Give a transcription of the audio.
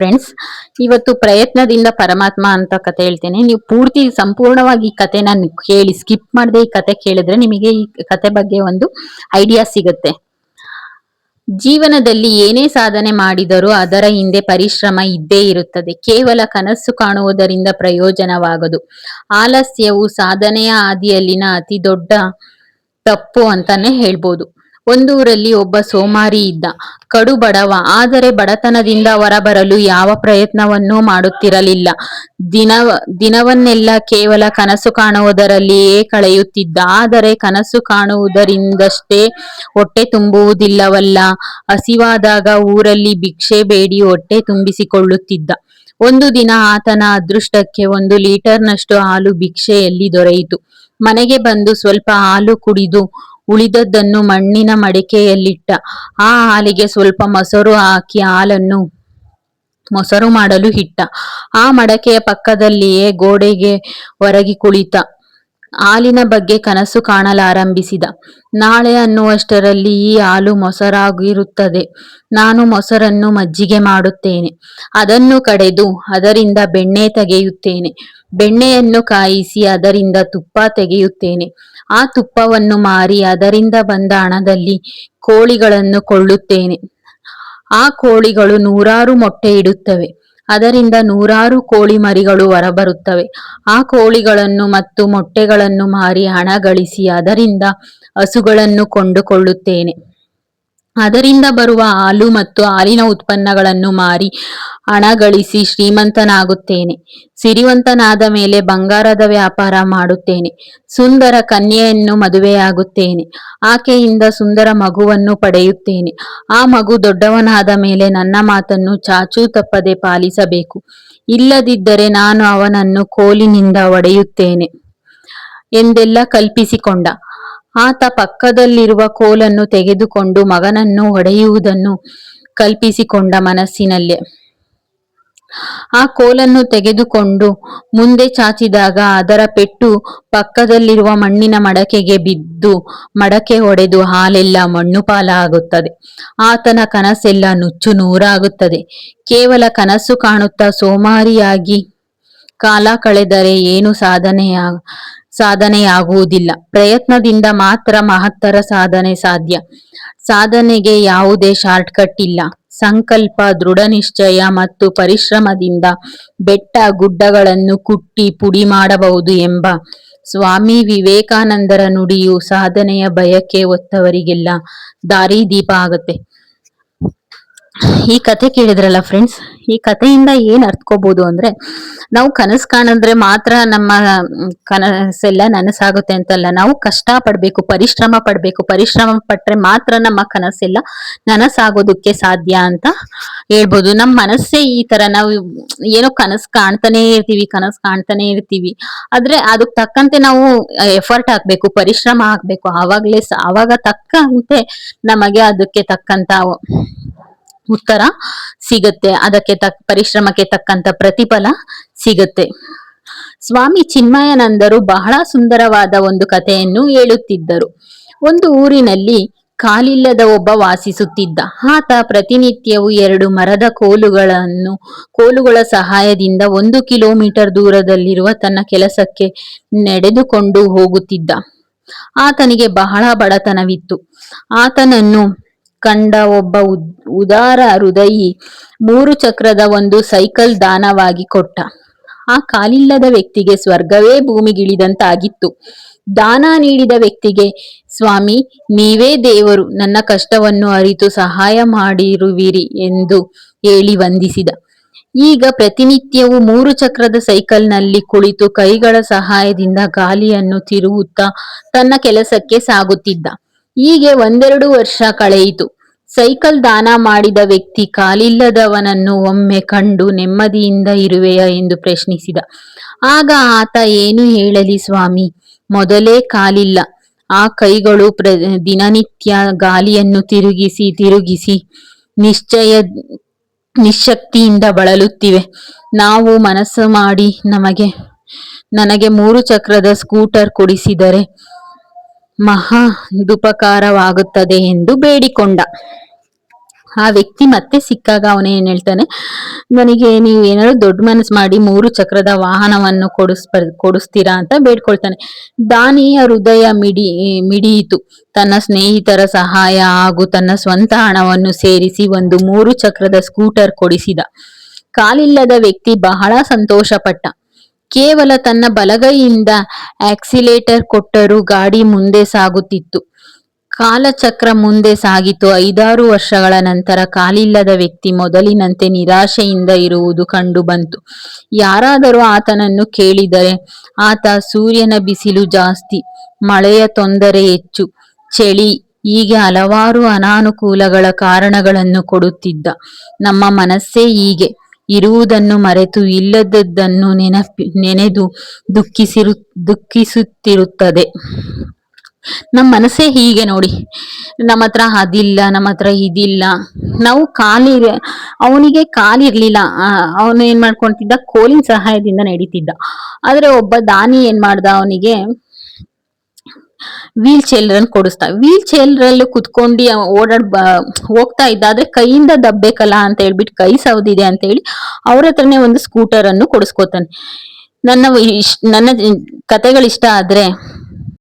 Friends, ಇವತ್ತು ಪ್ರಯತ್ನದಿಂದ ಪರಮಾತ್ಮ ಅಂತ ಕತೆ ಹೇಳ್ತೇನೆ. ನೀವು ಪೂರ್ತಿ ಸಂಪೂರ್ಣವಾಗಿ ಈ ಕತೆನ ಕೇಳಿ, ಸ್ಕಿಪ್ ಮಾಡದೆ ಈ ಕತೆ ಕೇಳಿದ್ರೆ ನಿಮಗೆ ಈ ಕತೆ ಬಗ್ಗೆ ಒಂದು ಐಡಿಯಾ ಸಿಗುತ್ತೆ. ಜೀವನದಲ್ಲಿ ಏನೇ ಸಾಧನೆ ಮಾಡಿದರೂ ಅದರ ಹಿಂದೆ ಪರಿಶ್ರಮ ಇದ್ದೇ ಇರುತ್ತದೆ. ಕೇವಲ ಕನಸು ಕಾಣುವುದರಿಂದ ಪ್ರಯೋಜನವಾಗದು. ಆಲಸ್ಯವು ಸಾಧನೆಯ ಹಾದಿಯಲ್ಲಿನ ಅತಿ ದೊಡ್ಡ ತಪ್ಪು ಅಂತಾನೆ ಹೇಳ್ಬೋದು. ಒಂದೂರಲ್ಲಿ ಒಬ್ಬ ಸೋಮಾರಿ ಇದ್ದ, ಕಡು ಬಡವ. ಆದರೆ ಬಡತನದಿಂದ ಹೊರಬರಲು ಯಾವ ಪ್ರಯತ್ನವನ್ನೂ ಮಾಡುತ್ತಿರಲಿಲ್ಲ. ದಿನವನ್ನೆಲ್ಲ ಕೇವಲ ಕನಸು ಕಾಣುವುದರಲ್ಲಿಯೇ ಕಳೆಯುತ್ತಿದ್ದ. ಆದರೆ ಕನಸು ಕಾಣುವುದರಿಂದಷ್ಟೇ ಹೊಟ್ಟೆ ತುಂಬುವುದಿಲ್ಲವಲ್ಲ. ಹಸಿವಾದಾಗ ಊರಲ್ಲಿ ಭಿಕ್ಷೆ ಬೇಡಿ ಹೊಟ್ಟೆ ತುಂಬಿಸಿಕೊಳ್ಳುತ್ತಿದ್ದ. ಒಂದು ದಿನ ಆತನ ಅದೃಷ್ಟಕ್ಕೆ 1 ಲೀಟರ್ನಷ್ಟು ಹಾಲು ಭಿಕ್ಷೆಯಲ್ಲಿ ದೊರೆಯಿತು. ಮನೆಗೆ ಬಂದು ಸ್ವಲ್ಪ ಹಾಲು ಕುಡಿದು ಉಳಿದದ್ದನ್ನು ಮಣ್ಣಿನ ಮಡಿಕೆಯಲ್ಲಿಟ್ಟ. ಆ ಹಾಲಿಗೆ ಸ್ವಲ್ಪ ಮೊಸರು ಹಾಕಿ ಹಾಲನ್ನು ಮೊಸರು ಮಾಡಲು ಇಟ್ಟ. ಆ ಮಡಕೆಯ ಪಕ್ಕದಲ್ಲಿಯೇ ಗೋಡೆಗೆ ಒರಗಿ ಕುಳಿತ. ಹಾಲಿನ ಬಗ್ಗೆ ಕನಸು ಕಾಣಲಾರಂಭಿಸಿದ. ನಾಳೆ ಅನ್ನುವಷ್ಟರಲ್ಲಿ ಈ ಹಾಲು ಮೊಸರಾಗಿರುತ್ತದೆ. ನಾನು ಮೊಸರನ್ನು ಮಜ್ಜಿಗೆ ಮಾಡುತ್ತೇನೆ. ಅದನ್ನು ಕಡೆದು ಅದರಿಂದ ಬೆಣ್ಣೆ ತೆಗೆಯುತ್ತೇನೆ. ಬೆಣ್ಣೆಯನ್ನು ಕಾಯಿಸಿ ಅದರಿಂದ ತುಪ್ಪ ತೆಗೆಯುತ್ತೇನೆ. ಆ ತುಪ್ಪವನ್ನು ಮಾರಿ ಅದರಿಂದ ಬಂದ ಹಣದಲ್ಲಿ ಕೋಳಿಗಳನ್ನು ಕೊಳ್ಳುತ್ತೇನೆ. ಆ ಕೋಳಿಗಳು 100 ಮೊಟ್ಟೆ ಇಡುತ್ತವೆ. ಅದರಿಂದ 100 ಕೋಳಿ ಮರಿಗಳು ಹೊರಬರುತ್ತವೆ. ಆ ಕೋಳಿಗಳನ್ನು ಮತ್ತು ಮೊಟ್ಟೆಗಳನ್ನು ಮಾರಿ ಹಣ ಗಳಿಸಿ ಅದರಿಂದ ಹಸುಗಳನ್ನು ಕೊಂಡುಕೊಳ್ಳುತ್ತೇನೆ. ಅದರಿಂದ ಬರುವ ಹಾಲು ಮತ್ತು ಹಾಲಿನ ಉತ್ಪನ್ನಗಳನ್ನು ಮಾರಿ ಹಣ ಗಳಿಸಿ ಶ್ರೀಮಂತನಾಗುತ್ತೇನೆ. ಸಿರಿವಂತನಾದ ಮೇಲೆ ಬಂಗಾರದ ವ್ಯಾಪಾರ ಮಾಡುತ್ತೇನೆ. ಸುಂದರ ಕನ್ಯೆಯನ್ನು ಮದುವೆಯಾಗುತ್ತೇನೆ. ಆಕೆಯಿಂದ ಸುಂದರ ಮಗುವನ್ನು ಪಡೆಯುತ್ತೇನೆ. ಆ ಮಗು ದೊಡ್ಡವನಾದ ಮೇಲೆ ನನ್ನ ಮಾತನ್ನು ಚಾಚೂ ತಪ್ಪದೆ ಪಾಲಿಸಬೇಕು. ಇಲ್ಲದಿದ್ದರೆ ನಾನು ಅವನನ್ನು ಕೋಲಿನಿಂದ ಹೊಡೆಯುತ್ತೇನೆ ಎಂದೆಲ್ಲ ಕಲ್ಪಿಸಿಕೊಂಡ. ಆತ ಪಕ್ಕದಲ್ಲಿರುವ ಕೋಲನ್ನು ತೆಗೆದುಕೊಂಡು ಮಗನನ್ನು ಹೊಡೆಯುವುದನ್ನು ಕಲ್ಪಿಸಿಕೊಂಡ. ಮನಸ್ಸಿನಲ್ಲೇ ಆ ಕೋಲನ್ನು ತೆಗೆದುಕೊಂಡು ಮುಂದೆ ಚಾಚಿದಾಗ ಅದರ ಪೆಟ್ಟು ಪಕ್ಕದಲ್ಲಿರುವ ಮಣ್ಣಿನ ಮಡಕೆಗೆ ಬಿದ್ದು ಮಡಕೆ ಒಡೆದು ಹಾಲೆಲ್ಲ ಮಣ್ಣು ಪಾಲಾಗುತ್ತದೆ. ಆತನ ಕನಸೆಲ್ಲ ನುಚ್ಚು ನೂರಾಗುತ್ತದೆ. ಕೇವಲ ಕನಸು ಕಾಣುತ್ತಾ ಸೋಮಾರಿಯಾಗಿ ಕಾಲ ಕಳೆದರೆ ಏನು ಸಾಧನೆಯಾಗುವುದಿಲ್ಲ. ಪ್ರಯತ್ನದಿಂದ ಮಾತ್ರ ಮಹತ್ತರ ಸಾಧನೆ ಸಾಧ್ಯ. ಸಾಧನೆಗೆ ಯಾವುದೇ ಶಾರ್ಟ್ಕಟ್ ಇಲ್ಲ. ಸಂಕಲ್ಪ, ದೃಢ ನಿಶ್ಚಯ ಮತ್ತು ಪರಿಶ್ರಮದಿಂದ ಬೆಟ್ಟ ಗುಡ್ಡಗಳನ್ನು ಕುಟ್ಟಿ ಪುಡಿ ಮಾಡಬಹುದು ಎಂಬ ಸ್ವಾಮಿ ವಿವೇಕಾನಂದರ ನುಡಿಯು ಸಾಧನೆಯ ಬಯಕೆ ಹೊತ್ತವರಿಗೆಲ್ಲ ದಾರಿದೀಪ ಆಗುತ್ತೆ. ಈ ಕತೆ ಕೇಳಿದ್ರಲ್ಲ ಫ್ರೆಂಡ್ಸ್, ಈ ಕಥೆಯಿಂದ ಏನ್ ಅರ್ಥಕೋಬಹುದು ಅಂದ್ರೆ, ನಾವು ಕನಸು ಕಾಣಿದ್ರೆ ಮಾತ್ರ ನಮ್ಮ ಕನಸೆಲ್ಲ ನನಸಾಗುತ್ತೆ ಅಂತಲ್ಲ. ನಾವು ಕಷ್ಟ ಪಡ್ಬೇಕು, ಪರಿಶ್ರಮ ಪಡ್ಬೇಕು. ಪರಿಶ್ರಮ ಪಟ್ರೆ ಮಾತ್ರ ನಮ್ಮ ಕನಸೆಲ್ಲ ನನಸಾಗೋದಕ್ಕೆ ಸಾಧ್ಯ ಅಂತ ಹೇಳ್ಬೋದು. ನಮ್ಮ ಮನಸ್ಸೇ ಈ ತರ. ನಾವು ಏನೋ ಕನಸು ಕಾಣ್ತಾನೆ ಇರ್ತೀವಿ. ಆದ್ರೆ ಅದಕ್ಕೆ ತಕ್ಕಂತೆ ನಾವು ಎಫರ್ಟ್ ಹಾಕ್ಬೇಕು, ಪರಿಶ್ರಮ ಹಾಕ್ಬೇಕು. ಆವಾಗ ತಕ್ಕಂತೆ ನಮಗೆ ಅದಕ್ಕೆ ತಕ್ಕಂತ ಉತ್ತರ ಸಿಗುತ್ತೆ. ಅದಕ್ಕೆ ಪರಿಶ್ರಮಕ್ಕೆ ತಕ್ಕಂತ ಪ್ರತಿಫಲ ಸಿಗುತ್ತೆ. ಸ್ವಾಮಿ ಚಿನ್ಮಯಾನಂದರು ಬಹಳ ಸುಂದರವಾದ ಒಂದು ಕಥೆಯನ್ನು ಹೇಳುತ್ತಿದ್ದರು. ಒಂದು ಊರಿನಲ್ಲಿ ಕಾಲಿಲ್ಲದ ಒಬ್ಬ ವಾಸಿಸುತ್ತಿದ್ದ. ಆತ ಪ್ರತಿನಿತ್ಯವೂ 2 ಮರದ ಕೋಲುಗಳ ಸಹಾಯದಿಂದ 1 ಕಿಲೋಮೀಟರ್ ದೂರದಲ್ಲಿರುವ ತನ್ನ ಕೆಲಸಕ್ಕೆ ನಡೆದುಕೊಂಡು ಹೋಗುತ್ತಿದ್ದ. ಆತನಿಗೆ ಬಹಳ ಬಡತನವಿತ್ತು. ಆತನನ್ನು ಕಂಡ ಒಬ್ಬ ಉದಾರ ಹೃದಯಿ 3 ಚಕ್ರದ ಒಂದು ಸೈಕಲ್ ದಾನವಾಗಿ ಕೊಟ್ಟ. ಆ ಕಾಲಿಲ್ಲದ ವ್ಯಕ್ತಿಗೆ ಸ್ವರ್ಗವೇ ಭೂಮಿಗಿಳಿದಂತಾಗಿತ್ತು. ದಾನ ನೀಡಿದ ವ್ಯಕ್ತಿಗೆ, ಸ್ವಾಮಿ, ನೀವೇ ದೇವರು, ನನ್ನ ಕಷ್ಟವನ್ನು ಅರಿತು ಸಹಾಯ ಮಾಡಿರುವಿರಿ ಎಂದು ಹೇಳಿ ವಂದಿಸಿದ. ಈಗ ಪ್ರತಿನಿತ್ಯವೂ 3 ಚಕ್ರದ ಸೈಕಲ್ನಲ್ಲಿ ಕುಳಿತು ಕೈಗಳ ಸಹಾಯದಿಂದ ಗಾಲಿಯನ್ನು ತಿರುವುತ್ತಾ ತನ್ನ ಕೆಲಸಕ್ಕೆ ಸಾಗುತ್ತಿದ್ದ. ಹೀಗೆ 1-2 ವರ್ಷ ಕಳೆಯಿತು. ಸೈಕಲ್ ದಾನ ಮಾಡಿದ ವ್ಯಕ್ತಿ ಕಾಲಿಲ್ಲದವನನ್ನು ಒಮ್ಮೆ ಕಂಡು ನೆಮ್ಮದಿಯಿಂದ ಇರುವೆಯಾ ಎಂದು ಪ್ರಶ್ನಿಸಿದ. ಆಗ ಆತ, ಏನು ಹೇಳಲಿ ಸ್ವಾಮಿ, ಮೊದಲೇ ಕಾಲಿಲ್ಲ. ಆ ಕೈಗಳು ದಿನನಿತ್ಯ ಗಾಲಿಯನ್ನು ತಿರುಗಿಸಿ ನಿಶ್ಶಕ್ತಿಯಿಂದ ಬಳಲುತ್ತಿವೆ. ನಾವು ಮನಸ್ಸು ಮಾಡಿ ನನಗೆ 3 ಚಕ್ರದ ಸ್ಕೂಟರ್ ಕೊಡಿಸಿದರೆ ಮಹದುಪಕಾರವಾಗುತ್ತದೆ ಎಂದು ಬೇಡಿಕೊಂಡ. ಆ ವ್ಯಕ್ತಿ ಮತ್ತೆ ಸಿಕ್ಕಾಗ ಅವನೇನ್ ಹೇಳ್ತಾನೆ, ನನಗೆ ನೀವು ಏನಾದ್ರು ದೊಡ್ಡ ಮನಸ್ಸು ಮಾಡಿ 3 ಚಕ್ರದ ವಾಹನವನ್ನು ಕೊಡಿಸ್ತೀರಾ ಅಂತ ಬೇಡ್ಕೊಳ್ತಾನೆ. ದಾನಿಯ ಹೃದಯ ಮಿಡಿಯಿತು. ತನ್ನ ಸ್ನೇಹಿತರ ಸಹಾಯ ಹಾಗೂ ತನ್ನ ಸ್ವಂತ ಹಣವನ್ನು ಸೇರಿಸಿ ಒಂದು 3 ಚಕ್ರದ ಸ್ಕೂಟರ್ ಕೊಡಿಸಿದ. ಕಾಲಿಲ್ಲದ ವ್ಯಕ್ತಿ ಬಹಳ ಸಂತೋಷಪಟ್ಟ. ಕೇವಲ ತನ್ನ ಬಲಗೈಯಿಂದ ಆಕ್ಸಿಲೇಟರ್ ಕೊಟ್ಟರೂ ಗಾಡಿ ಮುಂದೆ ಸಾಗುತ್ತಿತ್ತು. ಕಾಲಚಕ್ರ ಮುಂದೆ ಸಾಗಿತು. 5-6 ವರ್ಷಗಳ ನಂತರ ಕಾಲಿಲ್ಲದ ವ್ಯಕ್ತಿ ಮೊದಲಿನಂತೆ ನಿರಾಶೆಯಿಂದ ಇರುವುದು ಕಂಡು ಬಂತು. ಯಾರಾದರೂ ಆತನನ್ನು ಕೇಳಿದರೆ ಆತ ಸೂರ್ಯನ ಬಿಸಿಲು ಜಾಸ್ತಿ, ಮಳೆಯ ತೊಂದರೆ ಹೆಚ್ಚು, ಚಳಿ, ಹೀಗೆ ಹಲವಾರು ಅನಾನುಕೂಲಗಳ ಕಾರಣಗಳನ್ನು ಕೊಡುತ್ತಿದ್ದ. ನಮ್ಮ ಮನಸ್ಸೇ ಹೀಗೆ, ಇರುವುದನ್ನು ಮರೆತು ಇಲ್ಲದದ್ದನ್ನು ನೆನೆದು ದುಃಖಿಸುತ್ತಿರುತ್ತದೆ. ನಮ್ಮ ಮನಸ್ಸೇ ಹೀಗೆ ನೋಡಿ. ನಮ್ಮ ಹತ್ರ ಅದಿಲ್ಲ, ನಮ್ಮ ಹತ್ರ ಇದಿಲ್ಲ. ನಾವು ಅವನಿಗೆ ಕಾಲಿರ್ಲಿಲ್ಲ, ಅವನು ಏನ್ ಮಾಡ್ಕೊಂತಿದ್ದ, ಕೋಲಿನ ಸಹಾಯದಿಂದ ನಡೀತಿದ್ದ. ಆದ್ರೆ ಒಬ್ಬ ದಾನಿ ಏನ್ ಮಾಡ್ದ, ಅವನಿಗೆ ವೀಲ್ ಚೇರ್ ಅನ್ನು ಕೊಡಿಸ್ತಾ. ವೀಲ್ ಚೇರ್ ಕುತ್ಕೊಂಡು ಹೋಗ್ತಾ ಇದ್ದ. ಆದ್ರೆ ಕೈಯಿಂದ ದಬ್ಬೇಕಲ್ಲ ಅಂತ ಹೇಳ್ಬಿಟ್ಟು, ಕೈ ಸವದಿದೆ ಅಂತ ಹೇಳಿ ಅವ್ರ ಹತ್ರನೇ ಒಂದು ಸ್ಕೂಟರ್ ಅನ್ನು ಕೊಡಿಸ್ಕೋತಾನೆ. ನನ್ನ ಕತೆಗಳು ಇಷ್ಟ ಆದ್ರೆ